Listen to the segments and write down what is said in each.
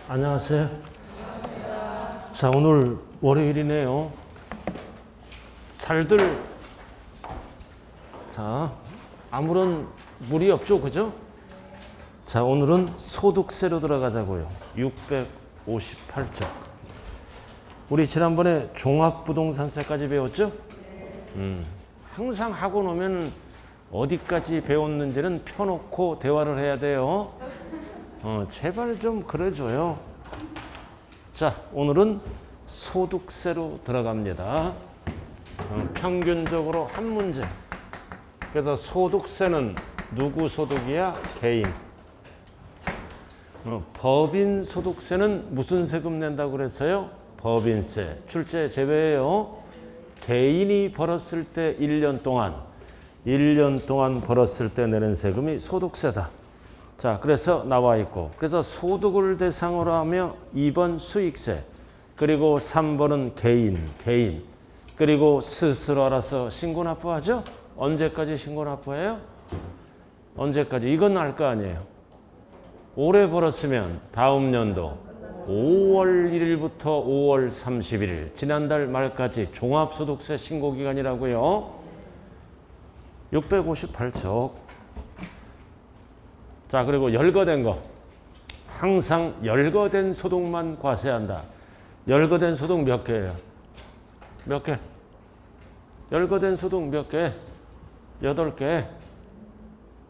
안녕하세요. 자, 오늘 월요일이네요. 잘들, 자, 아무런 무리 없죠, 그죠? 자, 오늘은 소득세로 들어가자고요. 658쪽. 우리 지난번에 종합부동산세까지 배웠죠? 항상 하고 나면 어디까지 배웠는지는 펴놓고 대화를 해야 돼요. 제발 좀 그래줘요. 자, 오늘은 소득세로 들어갑니다. 평균적으로 한 문제. 그래서 소득세는 누구 소득이야? 개인. 법인 소득세는 무슨 세금 낸다고 그랬어요? 법인세. 출제 제외예요. 개인이 벌었을 때 1년 동안 벌었을 때 내는 세금이 소득세다. 자, 그래서 나와 있고, 그래서 소득을 대상으로 하며 2번 수익세, 그리고 3번은 개인, 그리고 스스로 알아서 신고 납부하죠? 언제까지 신고 납부해요? 언제까지? 이건 알 거 아니에요. 올해 벌었으면 다음 연도 5월 1일부터 5월 31일, 지난달 말까지 종합소득세 신고기간이라고요. 658쪽. 자, 그리고 열거된 거. 항상 열거된 소득만 과세한다. 열거된 소득 몇 개예요? 몇 개? 열거된 소득 몇 개? 8개.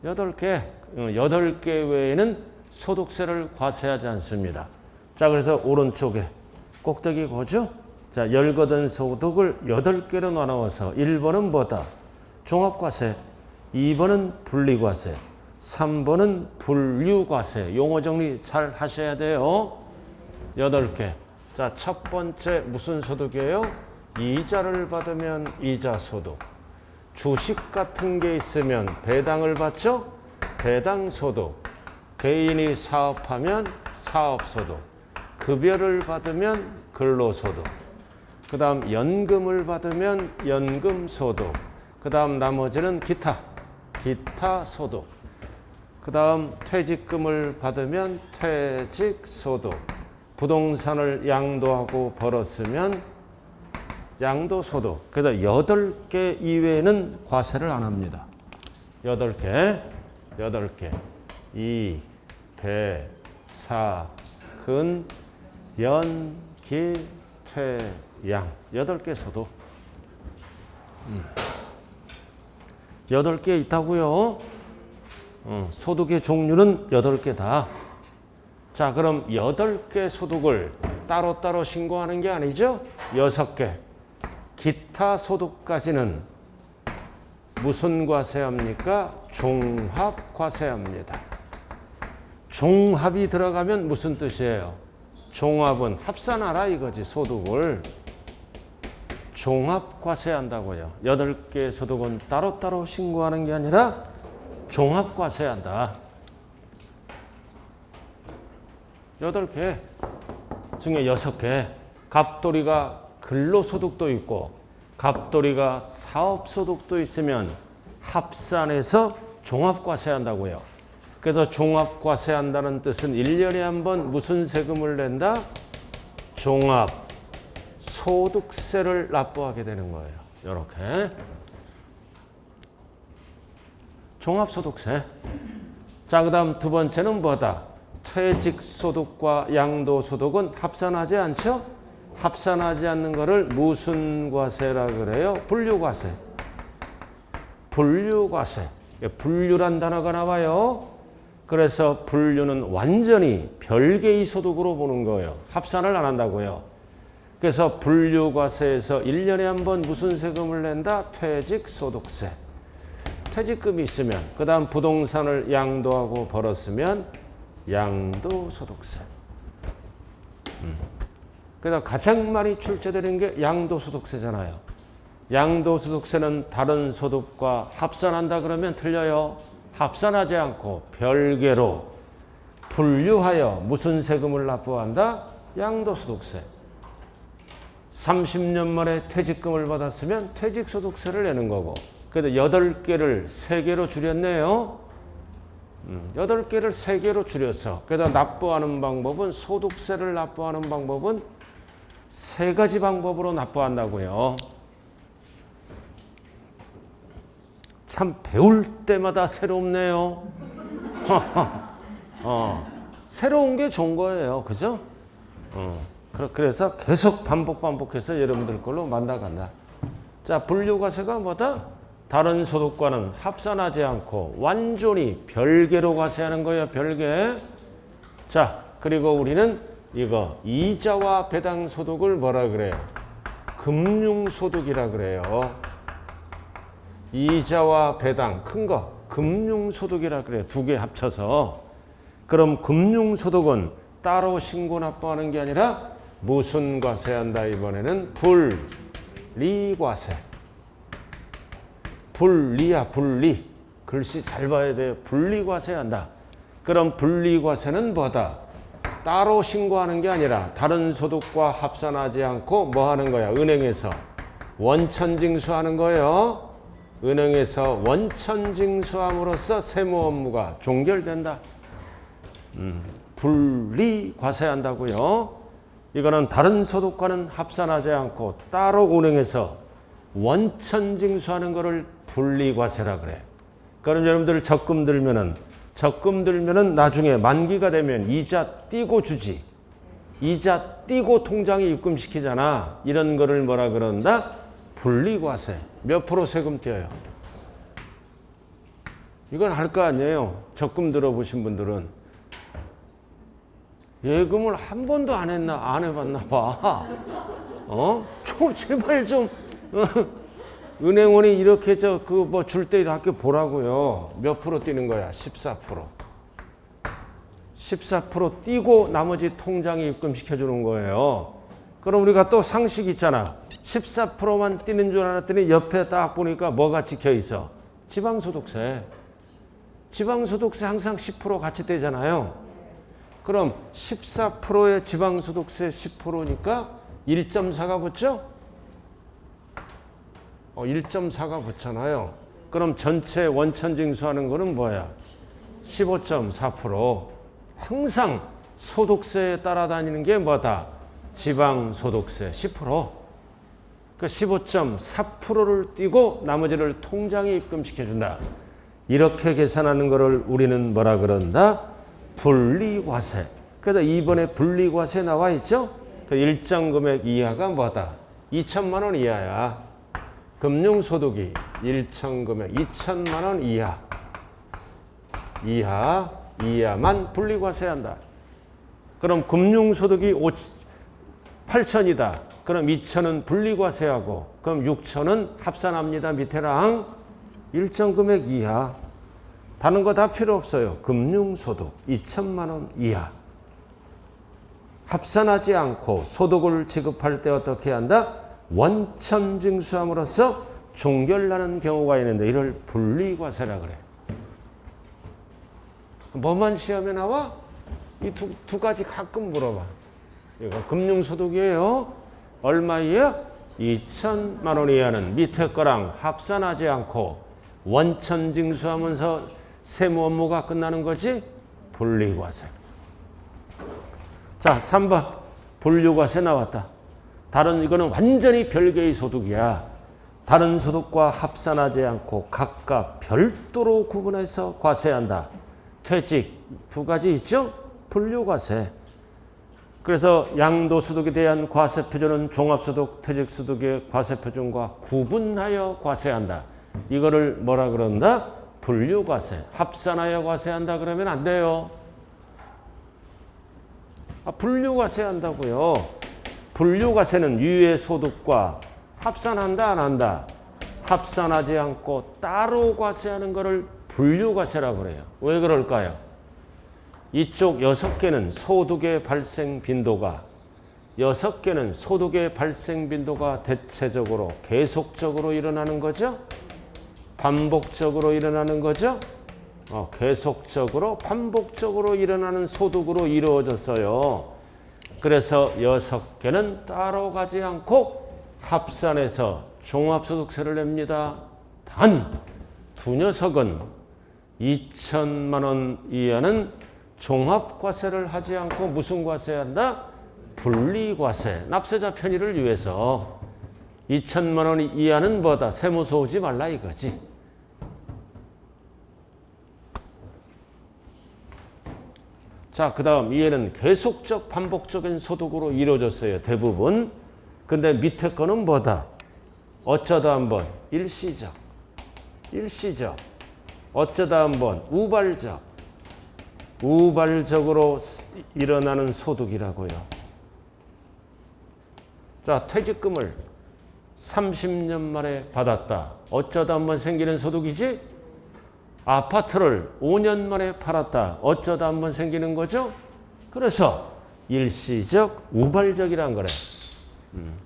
8개. 8개 외에는 소득세를 과세하지 않습니다. 자, 그래서 오른쪽에 꼭대기 거죠? 자, 열거된 소득을 8개로 나누어서 1번은 뭐다? 종합과세. 2번은 분리과세. 3번은 분류과세. 용어 정리 잘 하셔야 돼요. 8개. 자, 첫 번째 무슨 소득이에요? 이자를 받으면 이자소득. 주식 같은 게 있으면 배당을 받죠? 배당소득. 개인이 사업하면 사업소득. 급여를 받으면 근로소득. 그 다음 연금을 받으면 연금소득. 그 다음 나머지는 기타소득. 그 다음 퇴직금을 받으면 퇴직소득. 부동산을 양도하고 벌었으면 양도소득. 그래서 8개 이외에는 과세를 안 합니다. 8개. 이, 배, 사, 근, 연, 기, 퇴, 양. 8개 소득. 8개 있다고요. 소득의 종류는 8개다. 자, 그럼 8개 소득을 따로따로 신고하는 게 아니죠? 6개. 기타 소득까지는 무슨 과세합니까? 종합과세합니다. 종합이 들어가면 무슨 뜻이에요? 종합은 합산하라 이거지, 소득을. 종합과세한다고요. 8개 소득은 따로따로 신고하는 게 아니라 종합과세한다. 8개 중에 6개. 갑돌이가 근로소득도 있고 갑돌이가 사업소득도 있으면 합산해서 종합과세한다고요. 그래서 종합과세한다는 뜻은 1년에 한 번 무슨 세금을 낸다? 종합소득세를 납부하게 되는 거예요. 이렇게. 종합소득세. 자, 그 다음 두 번째는 뭐다? 퇴직소득과 양도소득은 합산하지 않죠? 합산하지 않는 거를 무슨 과세라 그래요? 분류과세. 분류과세. 분류란 단어가 나와요. 그래서 분류는 완전히 별개의 소득으로 보는 거예요. 합산을 안 한다고요. 그래서 분류과세에서 1년에 한 번 무슨 세금을 낸다? 퇴직소득세. 퇴직금이 있으면, 그 다음 부동산을 양도하고 벌었으면 양도소득세. 그래서 가장 많이 출제되는 게 양도소득세잖아요. 양도소득세는 다른 소득과 합산한다 그러면 틀려요. 합산하지 않고 별개로 분류하여 무슨 세금을 납부한다? 양도소득세. 30년 만에 퇴직금을 받았으면 퇴직소득세를 내는 거고. 그래서 8개를 3개로 줄였네요. 8개를 3개로 줄여서 그래서 납부하는 방법은 소득세를 납부하는 방법은 3가지 방법으로 납부한다고요. 참 배울 때마다 새롭네요. 새로운 게 좋은 거예요. 그죠? 그래서 계속 반복해서 여러분들 걸로 만나간다. 자, 분류과세가 뭐다? 다른 소득과는 합산하지 않고 완전히 별개로 과세하는 거예요. 별개. 자, 그리고 우리는 이거 이자와 배당 소득을 뭐라 그래요? 금융소득이라 그래요. 이자와 배당 큰 거 금융소득이라 그래요. 2개 합쳐서. 그럼 금융소득은 따로 신고 납부하는 게 아니라 무슨 과세한다? 이번에는 분리과세. 분리야, 분리. 글씨 잘 봐야 돼요. 분리과세한다. 그럼 분리과세는 뭐다? 따로 신고하는 게 아니라 다른 소득과 합산하지 않고 뭐 하는 거야? 은행에서 원천징수하는 거예요. 은행에서 원천징수함으로써 세무 업무가 종결된다. 분리과세한다고요. 이거는 다른 소득과는 합산하지 않고 따로 은행에서 원천징수하는 거를 분리과세라 그래. 그럼 여러분들 적금 들면은 나중에 만기가 되면 이자 띄고 주지. 이자 띄고 통장에 입금시키잖아. 이런 거를 뭐라 그런다? 분리과세. 몇 프로 세금 떼어요? 이건 할 거 아니에요. 적금 들어보신 분들은. 예금을 한 번도 안 했나? 안 해봤나 봐. 제발 좀. 은행원이 이렇게 줄 때 이렇게 보라고요. 몇 프로 뛰는 거야? 14%. 14% 뛰고 나머지 통장에 입금시켜주는 거예요. 그럼 우리가 또 상식 있잖아. 14%만 뛰는 줄 알았더니 옆에 딱 보니까 뭐가 찍혀 있어? 지방소득세. 지방소득세 항상 10% 같이 떼잖아요. 그럼 14%의 지방소득세 10%니까 1.4가 붙죠? 1.4가 붙잖아요. 그럼 전체 원천징수하는 거는 뭐야? 15.4%. 항상 소득세에 따라다니는 게 뭐다? 지방소득세 10%. 그 15.4%를 띄고 나머지를 통장에 입금시켜준다. 이렇게 계산하는 거를 우리는 뭐라 그런다? 분리과세. 그래서 이번에 분리과세 나와 있죠? 그 일정 금액 이하가 뭐다? 2천만 원 이하야. 금융소득이 일정 금액 2천만 원 이하만 분리과세한다. 그럼 금융소득이 8천이다. 그럼 2천은 분리과세하고 그럼 6천은 합산합니다. 밑에랑 일정 금액 이하. 다른 거 다 필요 없어요. 금융소득 2천만 원 이하. 합산하지 않고 소득을 지급할 때 어떻게 한다? 원천징수함으로써 종결나는 경우가 있는데 이를 분리과세라 그래. 뭐만 시험에 나와? 이 두 가지 가끔 물어봐. 이거 금융소득이에요. 얼마예요? 2천만 원 이하는 밑에 거랑 합산하지 않고 원천징수하면서 세무 업무가 끝나는 거지? 분리과세. 자, 3번 분류과세 나왔다. 이거는 완전히 별개의 소득이야. 다른 소득과 합산하지 않고 각각 별도로 구분해서 과세한다. 퇴직 2가지 있죠? 분류과세. 그래서 양도소득에 대한 과세표준은 종합소득, 퇴직소득의 과세표준과 구분하여 과세한다. 이거를 뭐라 그런다? 분류과세. 합산하여 과세한다 그러면 안 돼요. 분류과세 한다고요. 분류과세는 유예 소득과 합산한다 안 한다? 합산하지 않고 따로 과세하는 것을 분류과세라고 그래요. 왜 그럴까요? 이쪽 6개는 소득의 발생 빈도가 6개는 소득의 발생 빈도가 대체적으로 계속적으로 일어나는 거죠? 반복적으로 일어나는 거죠? 계속적으로 반복적으로 일어나는 소득으로 이루어졌어요. 그래서 6개는 따로 가지 않고 합산해서 종합소득세를 냅니다. 단 2녀석은 2천만 원 이하는 종합과세를 하지 않고 무슨 과세한다? 분리과세. 납세자 편의를 위해서 2천만 원 이하는 뭐다? 세무서 오지 말라 이거지. 자, 그 다음 이해는 계속적 반복적인 소득으로 이루어졌어요. 대부분. 근데 밑에 거는 뭐다? 어쩌다 한번 일시적. 일시적. 어쩌다 한번 우발적. 우발적으로 일어나는 소득이라고요. 자, 퇴직금을 30년 만에 받았다. 어쩌다 한번 생기는 소득이지? 아파트를 5년 만에 팔았다. 어쩌다 한번 생기는 거죠? 그래서 일시적, 우발적이란 거래.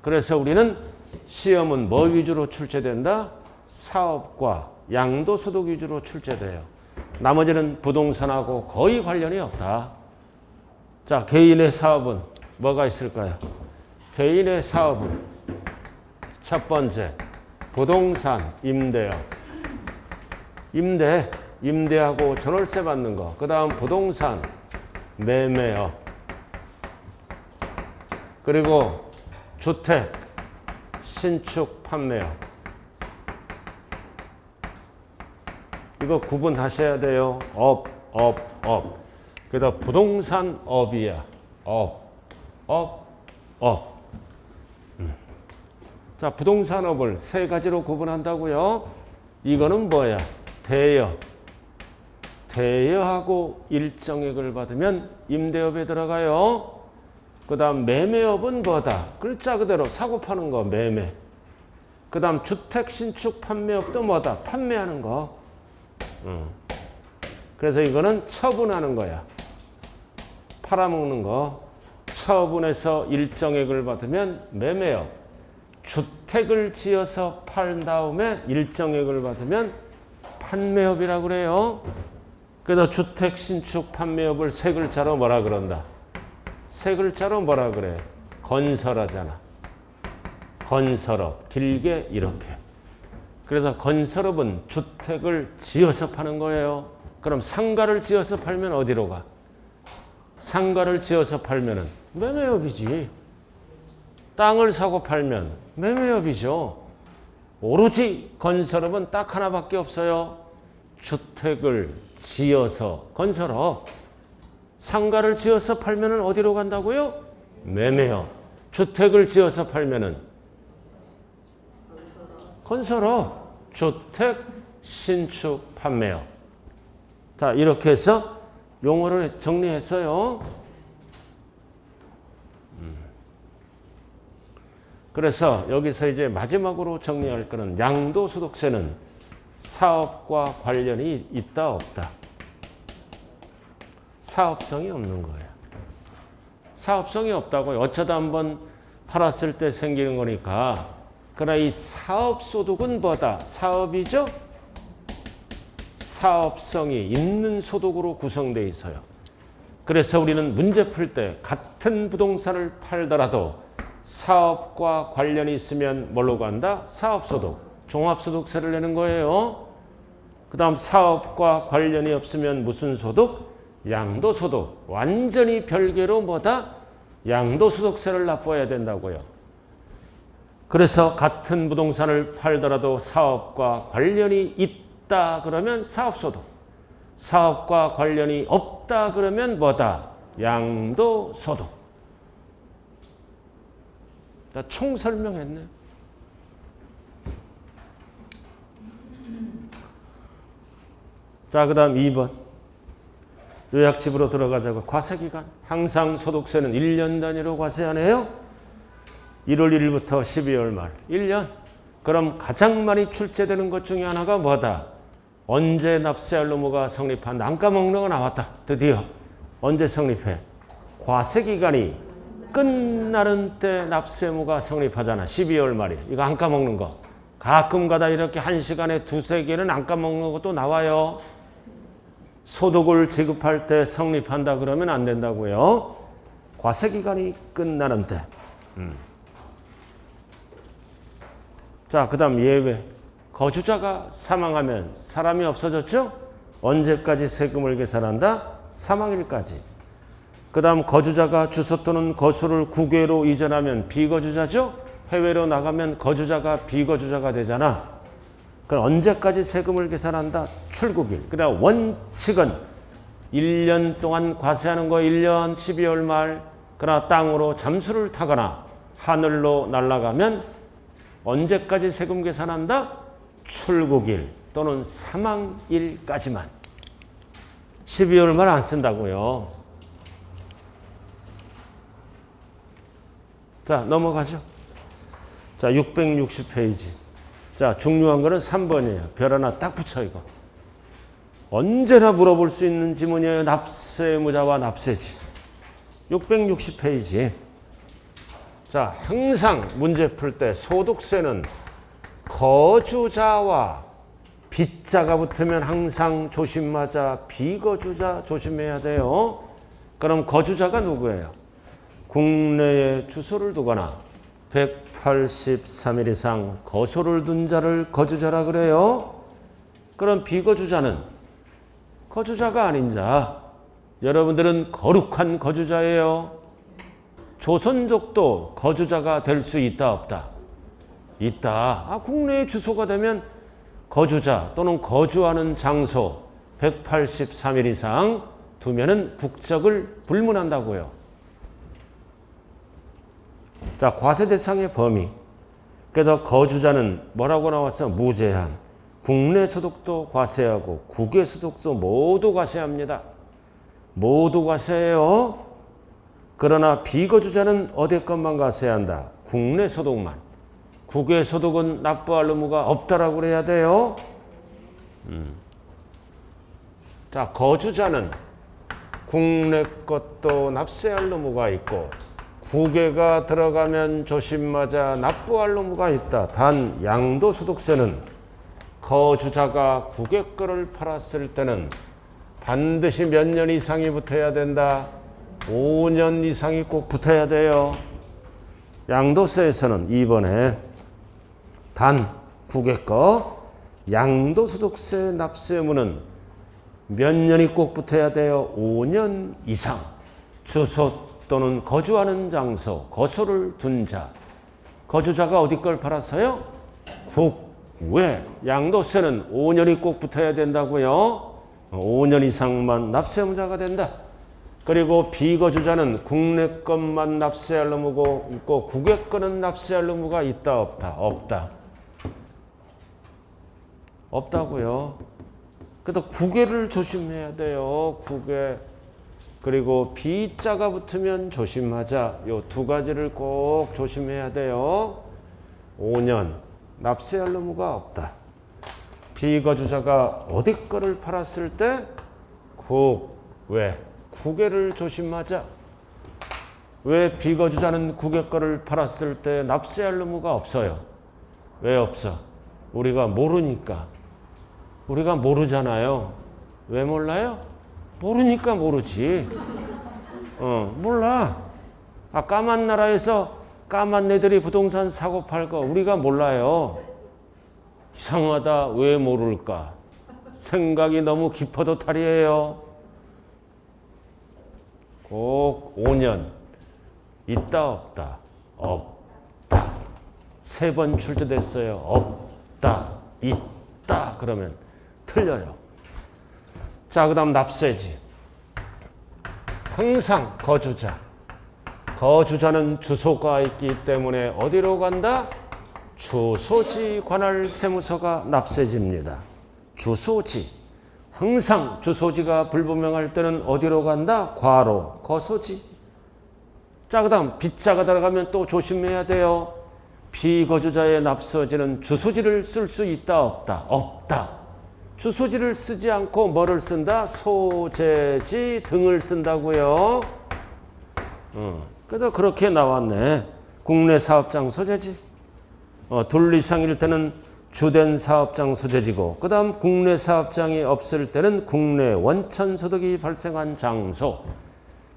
그래서 우리는 시험은 뭐 위주로 출제된다? 사업과 양도소득 위주로 출제돼요. 나머지는 부동산하고 거의 관련이 없다. 자, 개인의 사업은 뭐가 있을까요? 개인의 사업은 첫 번째, 부동산 임대업. 임대하고 전월세 받는 거. 그 다음 부동산 매매업. 그리고 주택 신축 판매업. 이거 구분하셔야 돼요. 업. 그다음 부동산 업이야. 업. 자, 부동산 업을 세 가지로 구분한다고요. 이거는 뭐야? 대여하고 일정액을 받으면 임대업에 들어가요. 그 다음 매매업은 뭐다? 글자 그대로 사고 파는 거 매매. 그 다음 주택 신축 판매업도 뭐다? 판매하는 거. 그래서 이거는 처분하는 거야. 팔아먹는 거. 처분해서 일정액을 받으면 매매업. 주택을 지어서 팔 다음에 일정액을 받으면 판매업이라고 그래요. 그래서 주택 신축 판매업을 세 글자로 뭐라 그런다? 세 글자로 뭐라 그래? 건설하잖아. 건설업. 길게 이렇게. 그래서 건설업은 주택을 지어서 파는 거예요. 그럼 상가를 지어서 팔면 어디로 가? 상가를 지어서 팔면은 매매업이지. 땅을 사고 팔면 매매업이죠. 오로지 건설업은 딱 하나밖에 없어요. 주택을 지어서 건설업. 상가를 지어서 팔면은 어디로 간다고요? 매매업. 주택을 지어서 팔면은 건설업. 주택 신축 판매업. 자, 이렇게 해서 용어를 정리했어요. 그래서 여기서 이제 마지막으로 정리할 거는 양도소득세는 사업과 관련이 있다 없다. 사업성이 없는 거예요. 사업성이 없다고요. 어쩌다 한번 팔았을 때 생기는 거니까. 그러나 이 사업소득은 뭐다? 사업이죠? 사업성이 있는 소득으로 구성되어 있어요. 그래서 우리는 문제 풀 때 같은 부동산을 팔더라도 사업과 관련이 있으면 뭘로 간다? 사업소득, 종합소득세를 내는 거예요. 그 다음 사업과 관련이 없으면 무슨 소득? 양도소득. 완전히 별개로 뭐다? 양도소득세를 납부해야 된다고요. 그래서 같은 부동산을 팔더라도 사업과 관련이 있다 그러면 사업소득. 사업과 관련이 없다 그러면 뭐다? 양도소득. 자, 총 설명했네. 자, 그 다음 2번. 요약집으로 들어가자고. 과세기간. 항상 소득세는 1년 단위로 과세하네요. 1월 1일부터 12월 말. 1년. 그럼 가장 많이 출제되는 것 중에 하나가 뭐다? 언제 납세할 의무가 성립한다. 안 까먹는 거 나왔다. 드디어. 언제 성립해? 과세기간이 끝나는 때 납세 의무가 성립하잖아. 12월 말이야. 이거 안 까먹는 거. 가끔 가다 이렇게 한 시간에 두세 개는 안 까먹는 것도 나와요. 소득을 지급할 때 성립한다 그러면 안 된다고요. 과세기간이 끝나는 때. 자, 그 다음 예외. 거주자가 사망하면 사람이 없어졌죠? 언제까지 세금을 계산한다? 사망일까지. 그 다음 거주자가 주소 또는 거소를 국외로 이전하면 비거주자죠? 해외로 나가면 거주자가 비거주자가 되잖아. 그럼 언제까지 세금을 계산한다? 출국일. 그러나 원칙은 1년 동안 과세하는 거 1년 12월 말. 그러나 땅으로 잠수를 타거나 하늘로 날아가면 언제까지 세금 계산한다? 출국일 또는 사망일까지만. 12월 말 안 쓴다고요. 자, 넘어가죠. 자, 660페이지. 자, 중요한 거는 3번이에요. 별 하나 딱 붙여, 이거. 언제나 물어볼 수 있는 지문이에요. 납세무자와 납세지. 660페이지. 자, 항상 문제 풀 때 소득세는 거주자와 빚자가 붙으면 항상 조심하자. 비거주자 조심해야 돼요. 그럼 거주자가 누구예요? 국내에 주소를 두거나 183일 이상 거소를 둔 자를 거주자라 그래요. 그럼 비거주자는 거주자가 아닌 자. 여러분들은 거룩한 거주자예요. 조선족도 거주자가 될 수 있다 없다? 있다. 국내에 주소가 되면 거주자 또는 거주하는 장소 183일 이상 두면은 국적을 불문한다고요. 자, 과세 대상의 범위. 그래서 거주자는 뭐라고 나왔어? 무제한. 국내 소득도 과세하고 국외 소득도 모두 과세합니다. 모두 과세해요. 그러나 비거주자는 어디 것만 과세한다? 국내 소득만. 국외 소득은 납부할 의무가 없다라고 그래야 돼요. 자, 거주자는 국내 것도 납세할 의무가 있고 국외가 들어가면 조심하자 납부할 의무가 있다. 단 양도소득세는 거주자가 국외 거를 팔았을 때는 반드시 몇 년 이상이 붙어야 된다. 5년 이상이 꼭 붙어야 돼요. 양도세에서는 2번에 단 국외 거 양도소득세 납세 의무는 몇 년이 꼭 붙어야 돼요. 5년 이상. 주소 또는 거주하는 장소, 거소를 둔 자. 거주자가 어디 걸 팔았어요? 국외. 양도세는 5년이 꼭 붙어야 된다고요. 5년 이상만 납세 의무자가 된다. 그리고 비거주자는 국내 것만 납세할 의무가 있고 국외 거는 납세할 의무가 있다 없다? 없다. 없다고요. 그래도 국외를 조심해야 돼요. 국외. 그리고 비자가 붙으면 조심하자. 요 두 가지를 꼭 조심해야 돼요. 5년 납세할 의무가 없다. 비거주자가 어디 거를 팔았을 때 국외. 국외를 조심하자. 왜 비거주자는 국외 거를 팔았을 때 납세할 의무가 없어요? 왜 없어? 우리가 모르니까. 우리가 모르잖아요. 왜 몰라요? 모르니까 모르지. 몰라. 까만 나라에서 까만 애들이 부동산 사고 팔고 우리가 몰라요. 이상하다. 왜 모를까? 생각이 너무 깊어도 탈이에요. 꼭 5년. 있다 없다? 없다. 3번 출제됐어요. 없다. 있다. 그러면 틀려요. 자, 그 다음 납세지. 항상 거주자. 거주자는 주소가 있기 때문에 어디로 간다? 주소지 관할 세무서가 납세지입니다. 주소지. 항상 주소지가 불분명할 때는 어디로 간다? 과로, 거소지. 자, 그 다음 빚자가 들어가면 또 조심해야 돼요. 비거주자의 납세지는 주소지를 쓸 수 있다 없다? 없다. 주소지를 쓰지 않고 뭐를 쓴다? 소재지 등을 쓴다고요. 그래도 그렇게 나왔네. 국내 사업장 소재지. 둘 이상일 때는 주된 사업장 소재지고, 그 다음 국내 사업장이 없을 때는 국내 원천 소득이 발생한 장소.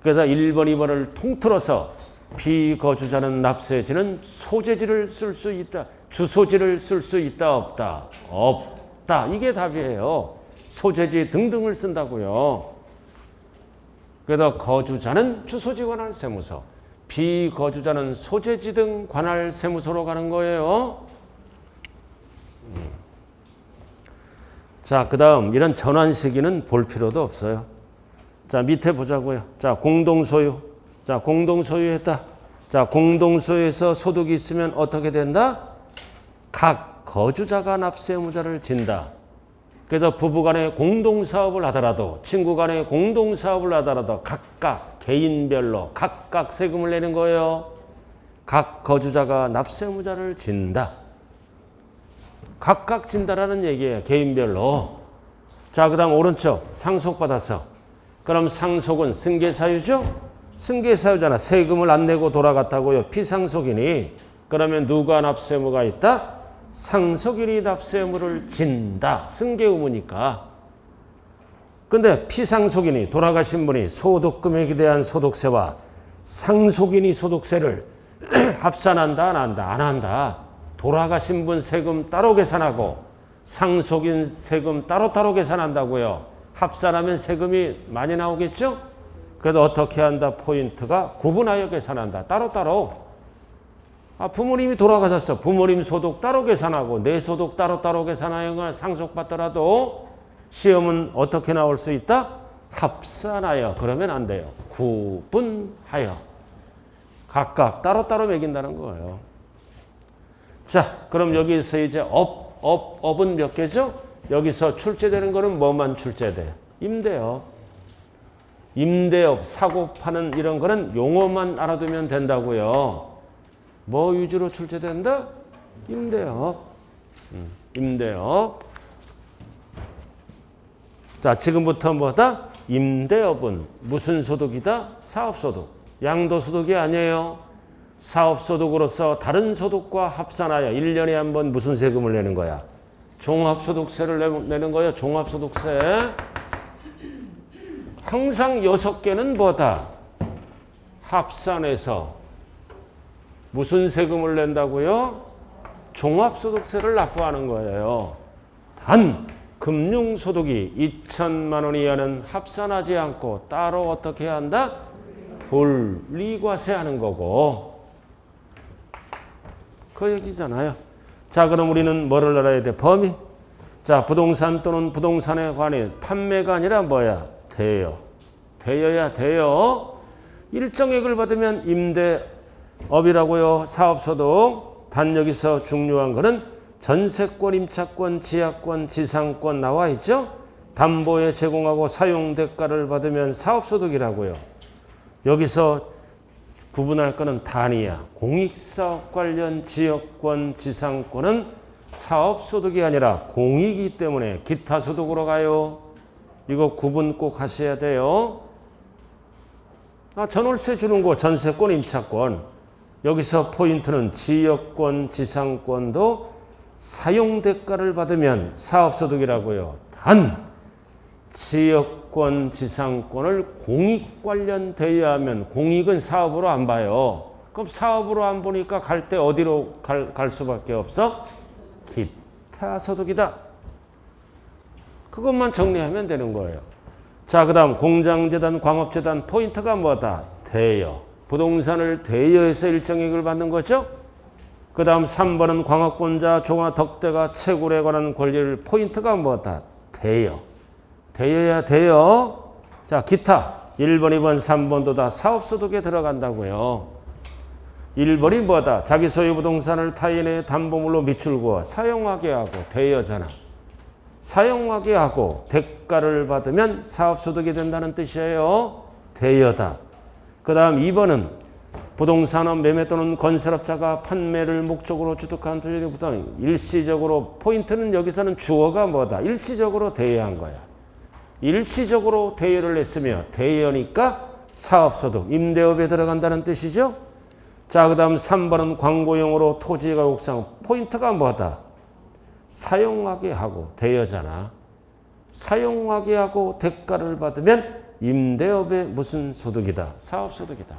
그래서 1번, 2번을 통틀어서 비거주자는 납세지는 소재지를 쓸 수 있다. 주소지를 쓸 수 있다 없다? 없다. 이게 답이에요. 소재지 등등을 쓴다고요. 그래서 거주자는 주소지 관할 세무서, 비거주자는 소재지 등 관할 세무서로 가는 거예요. 자, 그 다음 이런 전환 시기는 볼 필요도 없어요. 자, 밑에 보자고요. 자, 공동소유. 자, 공동소유했다. 자, 공동소유에서 소득이 있으면 어떻게 된다? 각 거주자가 납세 의무자를 진다. 그래서 부부간에 공동사업을 하더라도, 친구간에 공동사업을 하더라도 각각 개인별로 각각 세금을 내는 거예요. 각 거주자가 납세 의무자를 진다. 각각 진다라는 얘기예요. 개인별로. 자, 그 다음 오른쪽 상속받아서. 그럼 상속은 승계사유죠? 승계사유잖아. 세금을 안 내고 돌아갔다고요. 피상속이니. 그러면 누가 납세 의무가 있다? 상속인이 납세 의무를 진다. 승계 의무니까. 근데 피상속인이 돌아가신 분이 소득금액에 대한 소득세와 상속인이 소득세를 합산한다, 안 한다? 안 한다. 돌아가신 분 세금 따로 계산하고 상속인 세금 따로따로 계산한다고요. 합산하면 세금이 많이 나오겠죠? 그래도 어떻게 한다? 포인트가 구분하여 계산한다. 따로따로. 부모님이 돌아가셨어. 부모님 소득 따로 계산하고 내 소득 따로따로 계산하여 상속받더라도 시험은 어떻게 나올 수 있다? 합산하여. 그러면 안 돼요. 구분하여. 각각 따로따로 매긴다는 거예요. 자, 그럼 여기서 이제 업은 몇 개죠? 여기서 출제되는 거는 뭐만 출제돼? 임대업. 임대업, 사고 파는 이런 거는 용어만 알아두면 된다고요. 뭐 위주로 출제된다? 임대업. 임대업. 자, 지금부터 뭐다? 임대업은 무슨 소득이다? 사업소득. 양도소득이 아니에요. 사업소득으로서 다른 소득과 합산하여 1년에 한 번 무슨 세금을 내는 거야? 종합소득세를 내는 거예요. 종합소득세. 항상 6개는 뭐다? 합산해서 무슨 세금을 낸다고요? 종합소득세를 납부하는 거예요. 단 금융소득이 2천만 원 이하는 합산하지 않고 따로 어떻게 해야 한다? 분리과세하는 거고. 그 얘기잖아요. 자, 그럼 우리는 뭐를 알아야 돼? 범위. 자, 부동산 또는 부동산에 관한 판매가 아니라 뭐야? 대여. 대여야 대여. 일정액을 받으면 임대업이라고요. 사업소득. 단 여기서 중요한 거는 전세권, 임차권, 지하권, 지상권 나와 있죠? 담보에 제공하고 사용대가를 받으면 사업소득이라고요. 여기서 구분할 거는 단위야. 공익사업 관련 지역권, 지상권은 사업소득이 아니라 공익이기 때문에 기타소득으로 가요. 이거 구분 꼭 하셔야 돼요. 전월세 주는 거 전세권, 임차권. 여기서 포인트는 지역권, 지상권도 사용대가를 받으면 사업소득이라고요. 단 지역권, 지상권을 공익 관련 대여하면 공익은 사업으로 안 봐요. 그럼 사업으로 안 보니까 갈 때 어디로 갈 수밖에 없어? 기타 소득이다. 그것만 정리하면 되는 거예요. 자, 그 다음 공장재단, 광업재단 포인트가 뭐다? 대여. 부동산을 대여해서 일정액을 받는 거죠. 그 다음 3번은 광업권자, 종화, 덕대가 채굴에 관한 권리를 포인트가 뭐다? 대여. 대여야 대여. 자, 기타 1번, 2번, 3번도 다 사업소득에 들어간다고요. 1번이 뭐다? 자기 소유 부동산을 타인의 담보물로 미출고 사용하게 하고 대여잖아. 사용하게 하고 대가를 받으면 사업소득이 된다는 뜻이에요. 대여다. 그 다음 2번은 부동산업 매매 또는 건설업자가 판매를 목적으로 취득한 토지부터 일시적으로, 포인트는 여기서는 주어가 뭐다? 일시적으로 대여한 거야. 일시적으로 대여를 했으며 대여니까 사업소득, 임대업에 들어간다는 뜻이죠. 자, 그 다음 3번은 광고용으로 토지가 옥상, 포인트가 뭐다? 사용하게 하고 대여잖아. 사용하게 하고 대가를 받으면 임대업의 무슨 소득이다? 사업소득이다.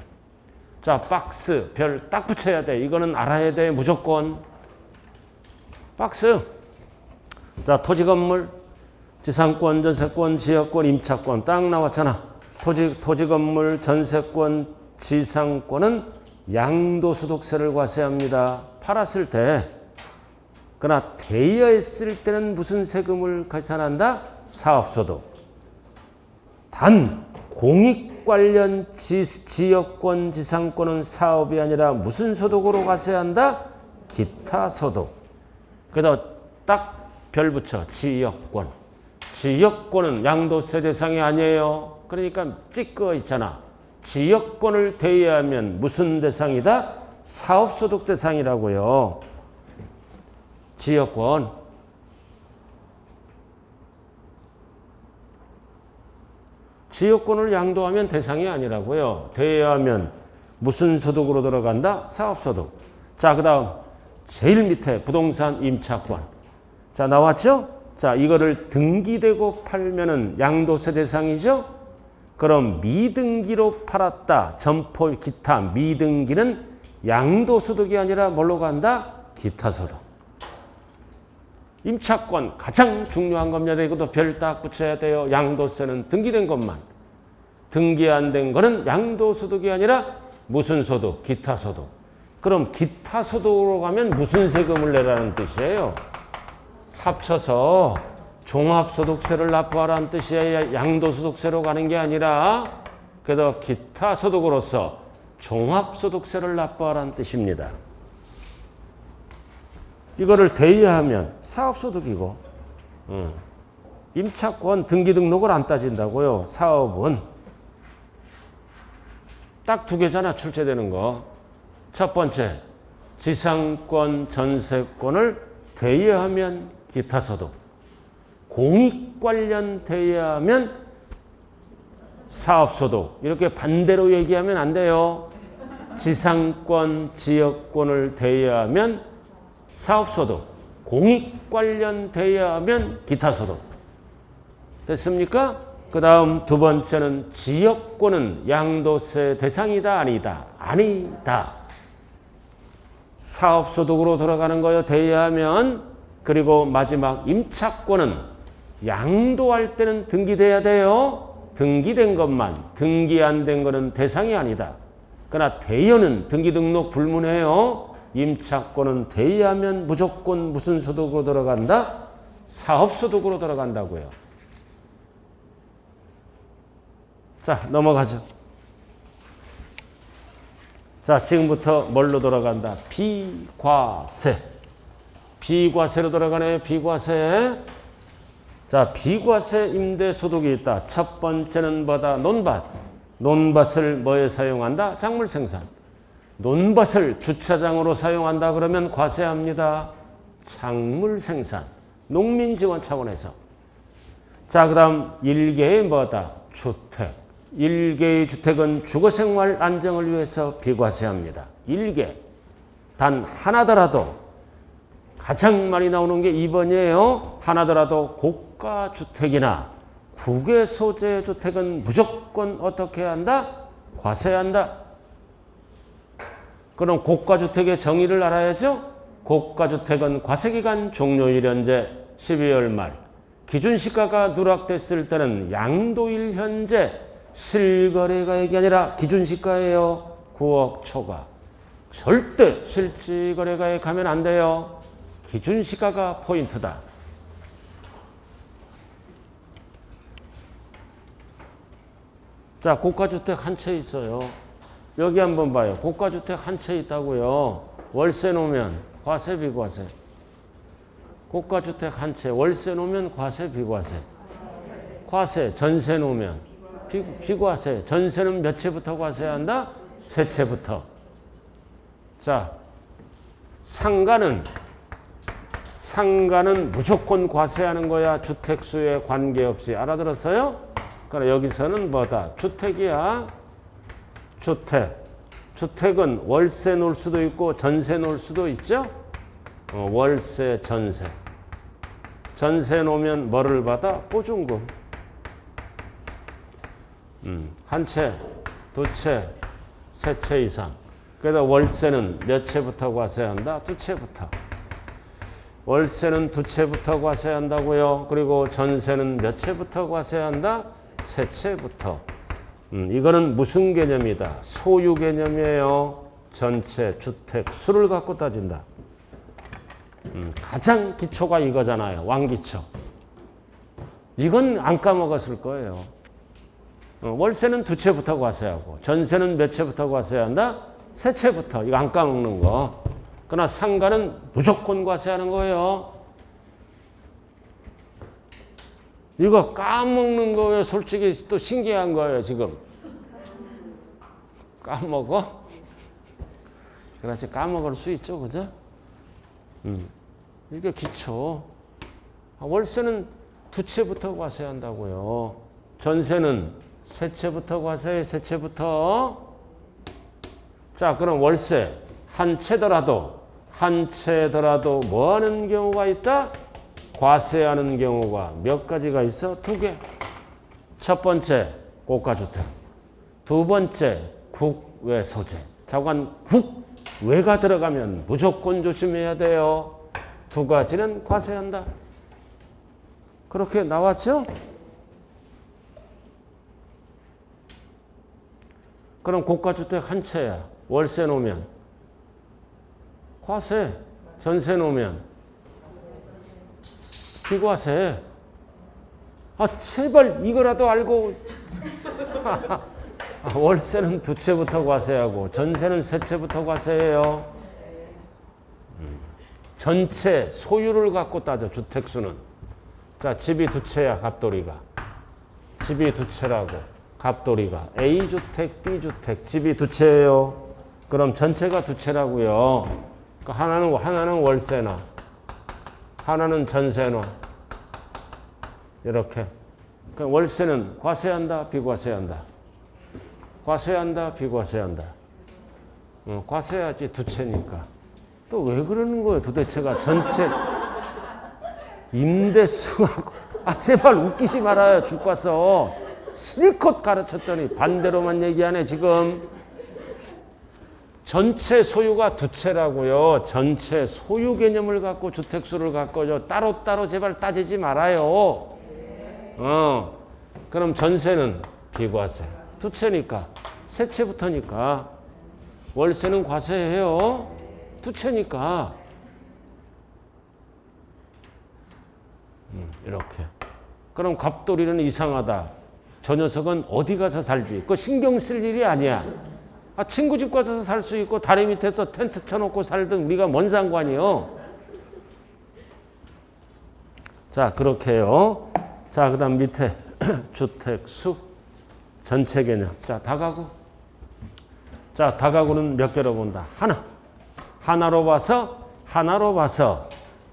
자, 박스, 별 딱 붙여야 돼. 이거는 알아야 돼. 무조건. 박스. 자, 토지 건물. 지상권, 전세권, 지역권, 임차권 딱 나왔잖아. 토지 건물, 전세권, 지상권은 양도소득세를 과세합니다. 팔았을 때. 그러나 대여했을 때는 무슨 세금을 계산한다? 사업소득. 단 공익 관련 지역권, 지상권은 사업이 아니라 무슨 소득으로 과세한다? 기타 소득. 그래서 딱 별 붙여. 지역권. 지역권은 양도세 대상이 아니에요. 그러니까 찍어 있잖아. 지역권을 대여하면 무슨 대상이다? 사업소득 대상이라고요. 지역권. 지역권을 양도하면 대상이 아니라고요. 대여하면 무슨 소득으로 들어간다? 사업소득. 자, 그 다음 제일 밑에 부동산 임차권. 자, 나왔죠? 자, 이거를 등기되고 팔면은 양도세 대상이죠? 그럼 미등기로 팔았다. 점포, 기타, 미등기는 양도소득이 아니라 뭘로 간다? 기타소득. 임차권 가장 중요한 겁니다. 이것도 별 딱 붙여야 돼요. 양도세는 등기된 것만. 등기 안 된 거는 양도소득이 아니라 무슨 소득? 기타소득. 그럼 기타소득으로 가면 무슨 세금을 내라는 뜻이에요? 합쳐서 종합소득세를 납부하라는 뜻이에요. 양도소득세로 가는 게 아니라 그래도 기타소득으로서 종합소득세를 납부하라는 뜻입니다. 이거를 대여하면 사업소득이고 임차권 등기 등록을 안 따진다고요. 사업은 딱 두 개잖아. 출제되는 거. 첫 번째, 지상권, 전세권을 대여하면 기타소득. 공익 관련 대여하면 사업소득. 이렇게 반대로 얘기하면 안 돼요. 지상권, 지역권을 대여하면 사업소득. 공익 관련 대여하면 기타소득. 됐습니까? 그 다음 두 번째는 지역권은 양도세 대상이다, 아니다? 아니다. 사업소득으로 들어가는 거요. 대여하면. 그리고 마지막 임차권은 양도할 때는 등기돼야 돼요. 등기된 것만. 등기 안 된 거는 대상이 아니다. 그러나 대여는 등기 등록 불문해요. 임차권은 대여하면 무조건 무슨 소득으로 들어간다? 사업소득으로 들어간다고요. 자, 넘어가죠. 자, 지금부터 뭘로 들어간다? 비과세. 비과세로 들어가네. 비과세. 자, 비과세 임대소득이 있다. 첫 번째는 뭐다? 논밭. 논밭을 뭐에 사용한다? 작물 생산. 논밭을 주차장으로 사용한다 그러면 과세합니다. 작물 생산. 농민 지원 차원에서. 자, 그 다음 1개의 뭐다? 주택. 1개의 주택은 주거생활 안정을 위해서 비과세합니다. 1개. 단 하나더라도 가장 많이 나오는 게 2번이에요. 하나더라도 고가주택이나 국외 소재 주택은 무조건 어떻게 한다? 과세한다. 그럼 고가주택의 정의를 알아야죠. 고가주택은 과세기간 종료일 현재 12월 말. 기준시가가 누락됐을 때는 양도일 현재 실거래가액이 아니라 기준시가예요. 9억 초과. 절대 실질거래가액 가면 안 돼요. 기준시가가 포인트다. 자, 고가주택 한 채 있어요. 여기 한번 봐요. 고가주택 한 채 있다고요. 월세 놓으면 과세 비과세. 고가주택 한 채 월세 놓으면 과세 비과세. 과세 전세 놓으면 비과세. 전세는 몇 채부터 과세한다? 세 채부터. 자, 상가는 무조건 과세하는 거야. 주택수에 관계없이. 알아들었어요? 그러니까 여기서는 뭐다? 주택이야. 주택. 주택은 월세 놓을 수도 있고 전세 놓을 수도 있죠? 월세, 전세. 전세 놓으면 뭐를 받아? 보증금. 한 채, 두 채, 세 채 이상. 그래서 월세는 몇 채부터 과세한다? 두 채부터. 월세는 두 채부터 과세한다고요. 그리고 전세는 몇 채부터 과세한다? 세 채부터. 이거는 무슨 개념이다? 소유 개념이에요. 전체 주택 수를 갖고 따진다. 가장 기초가 이거잖아요. 왕기초. 이건 안 까먹었을 거예요. 월세는 두 채부터 과세하고 전세는 몇 채부터 과세한다? 세 채부터. 이거 안 까먹는 거. 그러나 상가는 무조건 과세하는 거예요. 이거 까먹는 거예요. 솔직히 또 신기한 거예요. 지금. 까먹어? 그렇지. 까먹을 수 있죠. 그죠? 이게 기초. 월세는 두 채부터 과세한다고요. 전세는 세 채부터 과세해. 세 채부터. 자, 그럼 월세 한 채더라도 뭐 하는 경우가 있다? 과세하는 경우가 몇 가지가 있어? 두 개. 첫 번째, 고가주택. 두 번째, 국외 소재. 자관 국외가 들어가면 무조건 조심해야 돼요. 두 가지는 과세한다. 그렇게 나왔죠? 그럼 고가주택 한 채야. 월세 놓으면 과세. 전세 놓으면 비과세. 제발 이거라도 알고. 월세는 두 채부터 과세하고 전세는 세 채부터 과세해요. 전체 소유를 갖고 따져. 주택수는. 자, 집이 두 채야. 갑돌이가. 집이 두 채라고. 갑돌이가. A주택, B주택. 집이 두 채예요. 그럼 전체가 두 채라고요. 하나는 월세나 하나는 전세나 이렇게. 그러니까 월세는 과세한다, 비과세한다. 과세한다, 비과세한다. 과세해야지 두 채니까. 또 왜 그러는 거예요? 도대체가 전체 임대수하고. 제발 웃기지 말아요. 주과서 실컷 가르쳤더니 반대로만 얘기하네 지금. 전체 소유가 두 채라고요. 전체 소유 개념을 갖고 주택수를 갖고 따로따로 제발 따지지 말아요. 그럼 전세는 비과세. 두 채니까. 세 채부터니까. 월세는 과세해요. 두 채니까. 이렇게. 그럼 갑돌이는 이상하다. 저 녀석은 어디 가서 살지? 그거 신경 쓸 일이 아니야. 친구 집 가서 살 수 있고 다리 밑에서 텐트 쳐놓고 살든 우리가 뭔 상관이요. 자, 그렇게 해요. 자, 그 다음 밑에 주택수 전체 개념. 자, 다가구. 자, 다가구는 몇 개로 본다? 하나로 봐서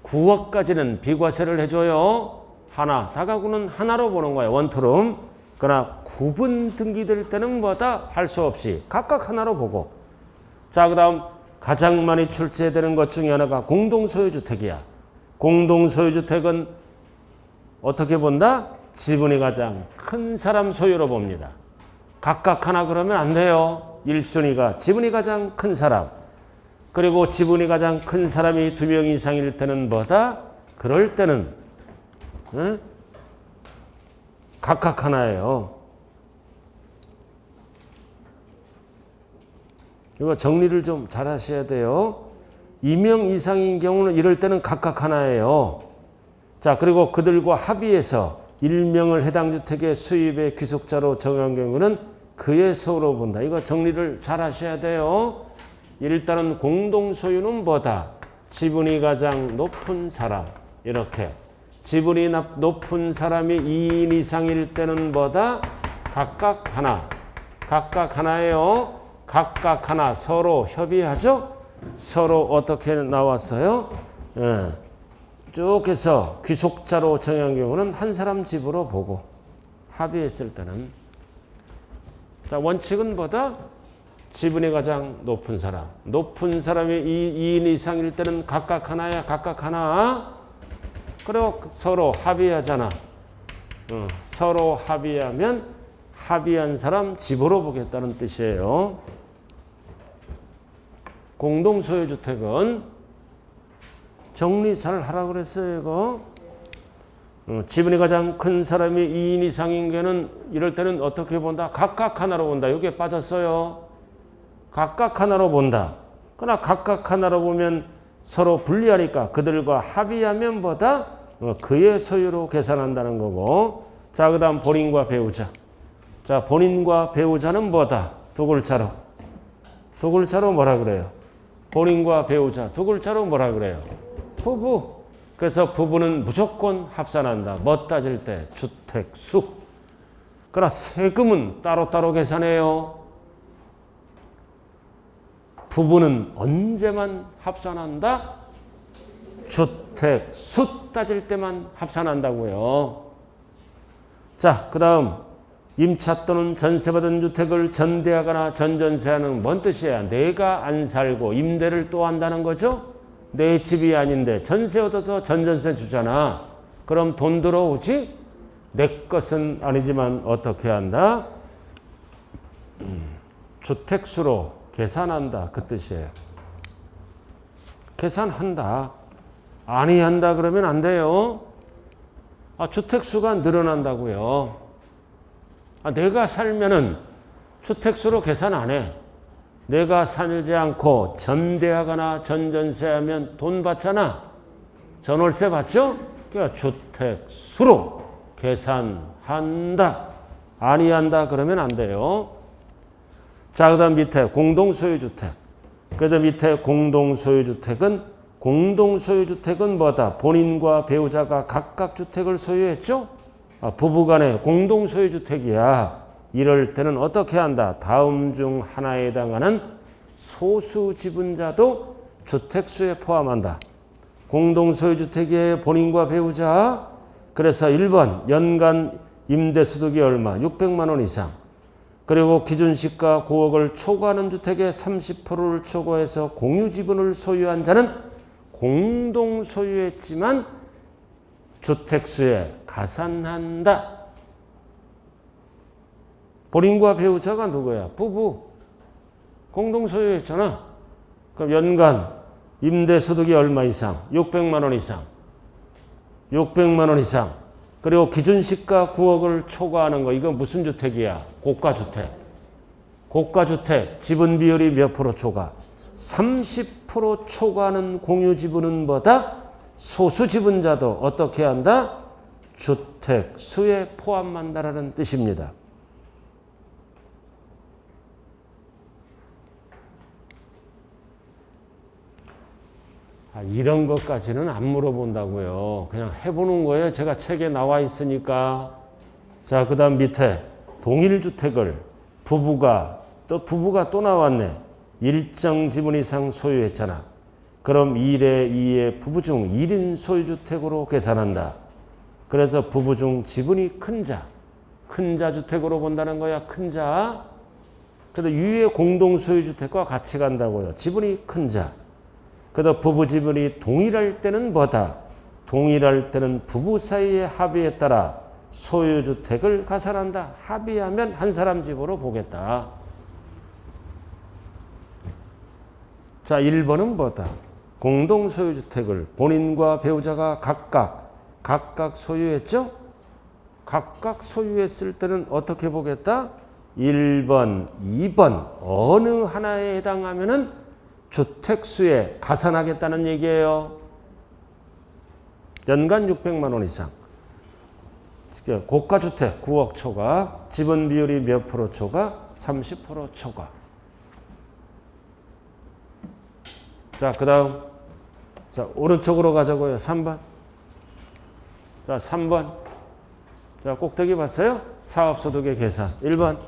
9억까지는 비과세를 해줘요. 다가구는 하나로 보는 거예요. 원투룸. 그러나 구분 등기될 때는 뭐다? 할 수 없이 각각 하나로 보고. 자, 그 다음 가장 많이 출제되는 것 중에 하나가 공동소유주택이야. 공동소유주택은 어떻게 본다? 지분이 가장 큰 사람 소유로 봅니다. 각각 하나 그러면 안 돼요. 1순위가 지분이 가장 큰 사람. 그리고 지분이 가장 큰 사람이 2명 이상일 때는 뭐다? 그럴 때는 각각 하나예요. 이거 정리를 좀 잘 하셔야 돼요. 2명 이상인 경우는 이럴 때는 각각 하나예요. 자, 그리고 그들과 합의해서 1명을 해당 주택의 수입의 귀속자로 정한 경우는 그의 소로 본다. 이거 정리를 잘 하셔야 돼요. 일단은 공동소유는 뭐다? 지분이 가장 높은 사람. 이렇게. 지분이 높은 사람이 2인 이상일 때는 뭐다? 각각 하나. 각각 하나예요. 각각 하나. 서로 협의하죠? 서로 어떻게 나왔어요? 쭉 해서 귀속자로 정한 경우는 한 사람 집으로 보고 합의했을 때는. 자, 원칙은 뭐다? 지분이 가장 높은 사람. 높은 사람이 2인 이상일 때는 각각 하나야. 각각 하나. 그리고 서로 합의하잖아. 서로 합의하면 합의한 사람 집으로 보겠다는 뜻이에요. 공동소유주택은 정리 잘 하라 그랬어요, 이거. 지분이 가장 큰 사람이 2인 이상인 게는 이럴 때는 어떻게 본다? 각각 하나로 본다. 여기에 빠졌어요. 각각 하나로 본다. 그러나 각각 하나로 보면 서로 분리하니까 그들과 합의하면 보다 그의 소유로 계산한다는 거고. 자, 그 다음 본인과 배우자. 자, 본인과 배우자는 뭐다? 두 글자로. 두 글자로 뭐라 그래요? 본인과 배우자. 두 글자로 뭐라 그래요? 부부. 그래서 부부는 무조건 합산한다. 뭐 따질 때? 주택수. 그러나 세금은 따로따로 계산해요. 부부는 언제만 합산한다? 주택수 따질 때만 합산한다고요. 자, 그 다음 임차 또는 전세받은 주택을 전대하거나 전전세하는 뭔 뜻이야? 내가 안 살고 임대를 또 한다는 거죠? 내 집이 아닌데 전세 얻어서 전전세 주잖아. 그럼 돈 들어오지? 내 것은 아니지만 어떻게 한다? 주택수로 계산한다. 그 뜻이에요. 계산한다. 아니한다 그러면 안 돼요. 주택수가 늘어난다고요. 내가 살면은 주택수로 계산 안 해. 내가 살지 않고 전대하거나 전전세하면 돈 받잖아. 전월세 받죠? 그러니까 주택수로 계산한다. 아니한다 그러면 안 돼요. 자, 그 다음 밑에 공동소유주택. 그래서 밑에 공동소유주택은 뭐다? 본인과 배우자가 각각 주택을 소유했죠? 부부간의 공동소유주택이야. 이럴 때는 어떻게 한다? 다음 중 하나에 해당하는 소수 지분자도 주택수에 포함한다. 공동소유주택의 본인과 배우자. 그래서 1번 연간 임대소득이 얼마? 600만 원 이상. 그리고 기준시가 9억을 초과하는 주택의 30%를 초과해서 공유지분을 소유한 자는 공동소유했지만 주택수에 가산한다. 본인과 배우자가 누구야? 부부. 공동소유했잖아. 그럼 연간 임대소득이 얼마 이상? 600만 원 이상. 600만 원 이상. 그리고 기준시가 9억을 초과하는 거. 이건 무슨 주택이야? 고가주택. 고가주택. 지분 비율이 몇 프로 초과? 30% 초과하는 공유지분은 뭐다? 소수지분자도 어떻게 한다? 주택수에 포함한다라는 뜻입니다. 이런 것까지는 안 물어본다고요. 그냥 해보는 거예요. 제가 책에 나와 있으니까. 자, 그 다음 밑에 동일주택을 부부가 또 나왔네. 일정 지분 이상 소유했잖아. 그럼 1의 2의 부부 중 1인 소유주택으로 계산한다. 그래서 부부 중 지분이 큰 자 주택으로 본다는 거야. 큰 자. 그래서 유의 공동소유주택과 같이 간다고요. 지분이 큰 자. 그래서 부부 지분이 동일할 때는 뭐다? 동일할 때는 부부 사이의 합의에 따라 소유주택을 가산한다. 합의하면 한 사람 집으로 보겠다. 자, 1번은 뭐다? 공동소유주택을 본인과 배우자가 각각 소유했죠? 각각 소유했을 때는 어떻게 보겠다? 1번, 2번 어느 하나에 해당하면은 주택수에 가산하겠다는 얘기예요. 연간 600만 원 이상. 고가주택 9억 초과. 지분 비율이 몇 프로 초과? 30% 초과. 자, 그 다음. 자, 오른쪽으로 가자고요. 3번. 자, 3번. 자, 꼭대기 봤어요? 사업소득의 계산. 1번.